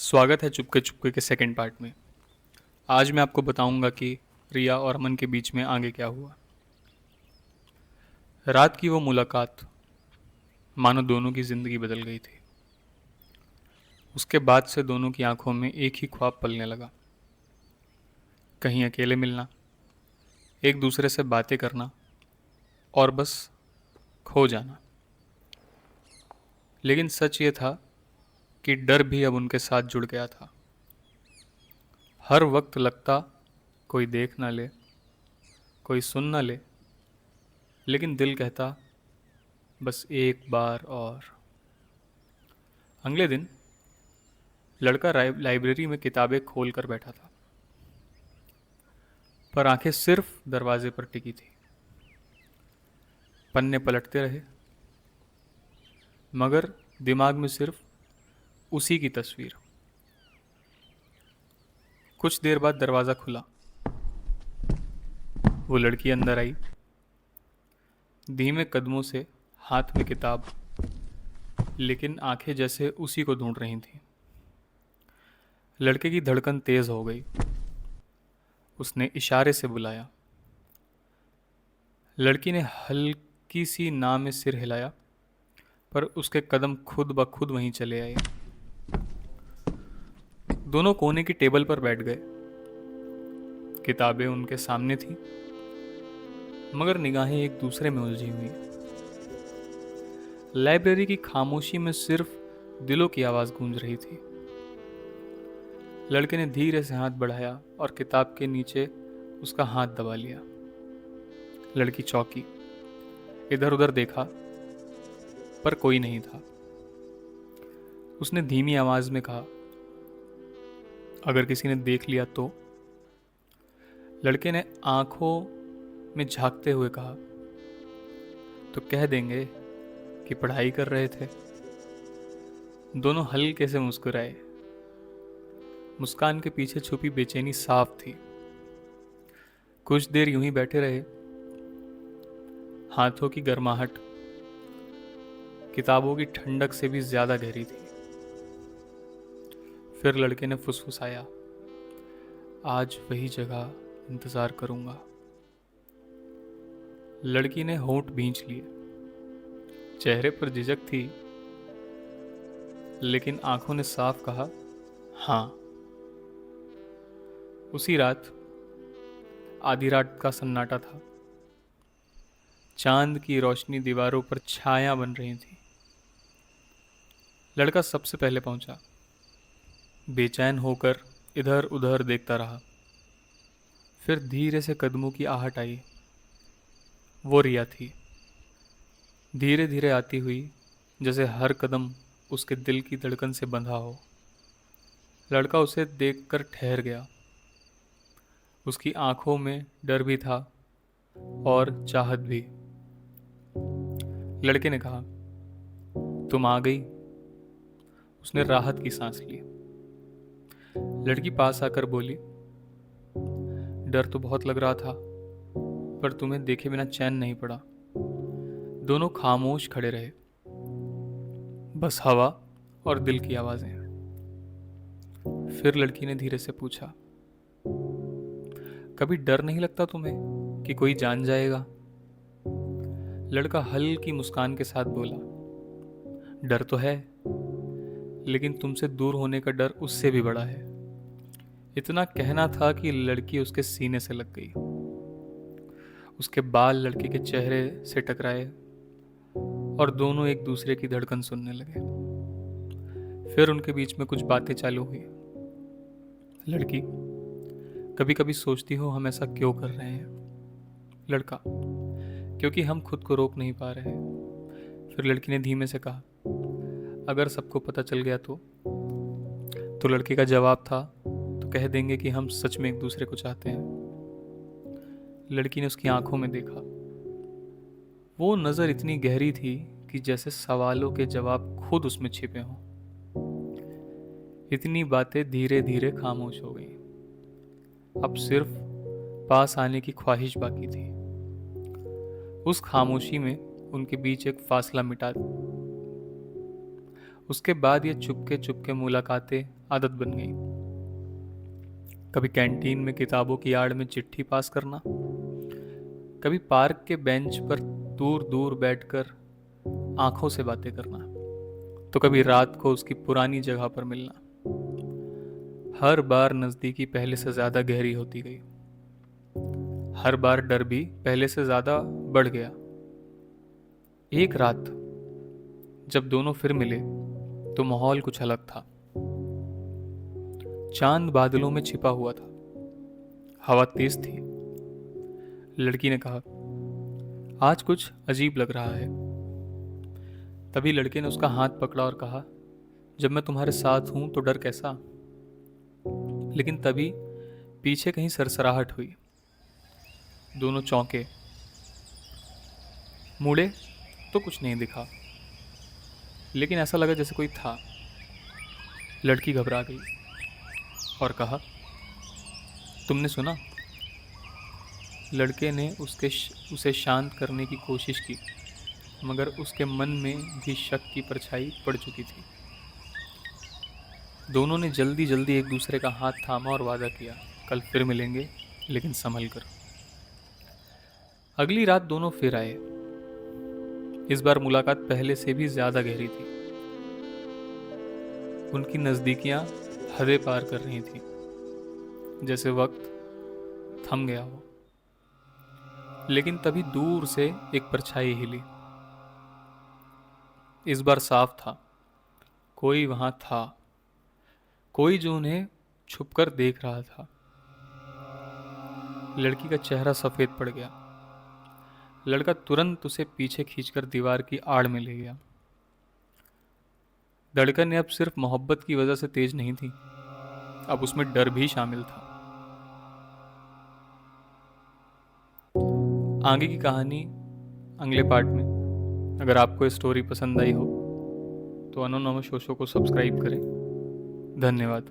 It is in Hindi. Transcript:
स्वागत है चुपके चुपके के सेकंड पार्ट में। आज मैं आपको बताऊंगा कि रिया और अमन के बीच में आगे क्या हुआ। रात की वो मुलाकात मानो दोनों की जिंदगी बदल गई थी। उसके बाद से दोनों की आंखों में एक ही ख्वाब पलने लगा, कहीं अकेले मिलना, एक दूसरे से बातें करना और बस खो जाना। लेकिन सच ये था कि डर भी अब उनके साथ जुड़ गया था। हर वक्त लगता कोई देख ना ले, कोई सुन ना ले, लेकिन दिल कहता बस एक बार और। अगले दिन लड़का लाइब्रेरी में किताबें खोल कर बैठा था, पर आंखें सिर्फ दरवाजे पर टिकी थी। पन्ने पलटते रहे, मगर दिमाग में सिर्फ उसी की तस्वीर। कुछ देर बाद दरवाज़ा खुला। वो लड़की अंदर आई, धीमे कदमों से, हाथ में किताब, लेकिन आंखें जैसे उसी को ढूंढ रही थीं। लड़के की धड़कन तेज हो गई। उसने इशारे से बुलाया। लड़की ने हल्की सी ना में सिर हिलाया, पर उसके कदम खुद ब खुद वहीं चले आए। दोनों कोने की टेबल पर बैठ गए। किताबें उनके सामने थी, मगर निगाहें एक दूसरे में उलझी हुई। लाइब्रेरी की खामोशी में सिर्फ दिलों की आवाज गूंज रही थी। लड़के ने धीरे से हाथ बढ़ाया और किताब के नीचे उसका हाथ दबा लिया। लड़की चौंकी, इधर उधर देखा, पर कोई नहीं था। उसने धीमी आवाज में कहा, अगर किसी ने देख लिया तो? लड़के ने आंखों में झांकते हुए कहा, तो कह देंगे कि पढ़ाई कर रहे थे। दोनों हल्के से मुस्कुराए। मुस्कान के पीछे छुपी बेचैनी साफ थी। कुछ देर यूं ही बैठे रहे। हाथों की गर्माहट किताबों की ठंडक से भी ज्यादा गहरी थी। फिर लड़के ने फुसफुसाया, आज वही जगह इंतजार करूंगा। लड़की ने होंठ भींच लिए। चेहरे पर झिझक थी, लेकिन आंखों ने साफ कहा, हाँ। उसी रात आधी रात का सन्नाटा था। चांद की रोशनी दीवारों पर छाया बन रही थी। लड़का सबसे पहले पहुंचा। बेचैन होकर इधर उधर देखता रहा। फिर धीरे से कदमों की आहट आई। वो रिया थी, धीरे धीरे आती हुई, जैसे हर कदम उसके दिल की धड़कन से बंधा हो। लड़का उसे देखकर ठहर गया। उसकी आंखों में डर भी था और चाहत भी। लड़के ने कहा, तुम आ गई। उसने राहत की सांस ली। लड़की पास आकर बोली, डर तो बहुत लग रहा था, पर तुम्हें देखे बिना चैन नहीं पड़ा। दोनों खामोश खड़े रहे, बस हवा और दिल की आवाजें। फिर लड़की ने धीरे से पूछा, कभी डर नहीं लगता तुम्हें कि कोई जान जाएगा? लड़का हल्की मुस्कान के साथ बोला, डर तो है, लेकिन तुमसे दूर होने का डर उससे भी बड़ा है। इतना कहना था कि लड़की उसके सीने से लग गई। उसके बाल लड़के के चेहरे से टकराए और दोनों एक दूसरे की धड़कन सुनने लगे। फिर उनके बीच में कुछ बातें चालू हुई। लड़की, कभी कभी सोचती हो हम ऐसा क्यों कर रहे हैं? लड़का, क्योंकि हम खुद को रोक नहीं पा रहे हैं। फिर लड़की ने धीमे से कहा, अगर सबको पता चल गया तो लड़के का जवाब था, तो कह देंगे कि हम सच में एक दूसरे को चाहते हैं। लड़की ने उसकी आंखों में देखा। वो नजर इतनी गहरी थी कि जैसे सवालों के जवाब खुद उसमें छिपे हों। इतनी बातें धीरे धीरे खामोश हो गई। अब सिर्फ पास आने की ख्वाहिश बाकी थी। उस खामोशी में उनके बीच एक फासला मिटा। उसके बाद ये चुपके चुपके मुलाकातें आदत बन गई। कभी कैंटीन में किताबों की आड़ में चिट्ठी पास करना, कभी पार्क के बेंच पर दूर दूर बैठकर आंखों से बातें करना, तो कभी रात को उसकी पुरानी जगह पर मिलना। हर बार नजदीकी पहले से ज्यादा गहरी होती गई। हर बार डर भी पहले से ज्यादा बढ़ गया। एक रात जब दोनों फिर मिले तो माहौल कुछ अलग था। चांद बादलों में छिपा हुआ था, हवा तेज थी। लड़की ने कहा, आज कुछ अजीब लग रहा है। तभी लड़के ने उसका हाथ पकड़ा और कहा, जब मैं तुम्हारे साथ हूं तो डर कैसा। लेकिन तभी पीछे कहीं सरसराहट हुई। दोनों चौंके, मुड़े तो कुछ नहीं दिखा, लेकिन ऐसा लगा जैसे कोई था। लड़की घबरा गई और कहा, तुमने सुना। लड़के ने उसे शांत करने की कोशिश की, मगर उसके मन में भी शक की परछाई पड़ चुकी थी। दोनों ने जल्दी जल्दी एक दूसरे का हाथ थामा और वादा किया, कल फिर मिलेंगे, लेकिन संभल कर। अगली रात दोनों फिर आए। इस बार मुलाकात पहले से भी ज्यादा गहरी थी। उनकी नजदीकियां हदें पार कर रही थी, जैसे वक्त थम गया हो। लेकिन तभी दूर से एक परछाई हिली। इस बार साफ था, कोई वहां था, कोई जो उन्हें छुपकर देख रहा था। लड़की का चेहरा सफेद पड़ गया। लड़का तुरंत उसे पीछे खींचकर दीवार की आड़ में ले गया। धड़कन अब सिर्फ मोहब्बत की वजह से तेज नहीं थी, अब उसमें डर भी शामिल था। आगे की कहानी अगले पार्ट में। अगर आपको ये स्टोरी पसंद आई हो तो अनोनमस शो को सब्सक्राइब करें। धन्यवाद।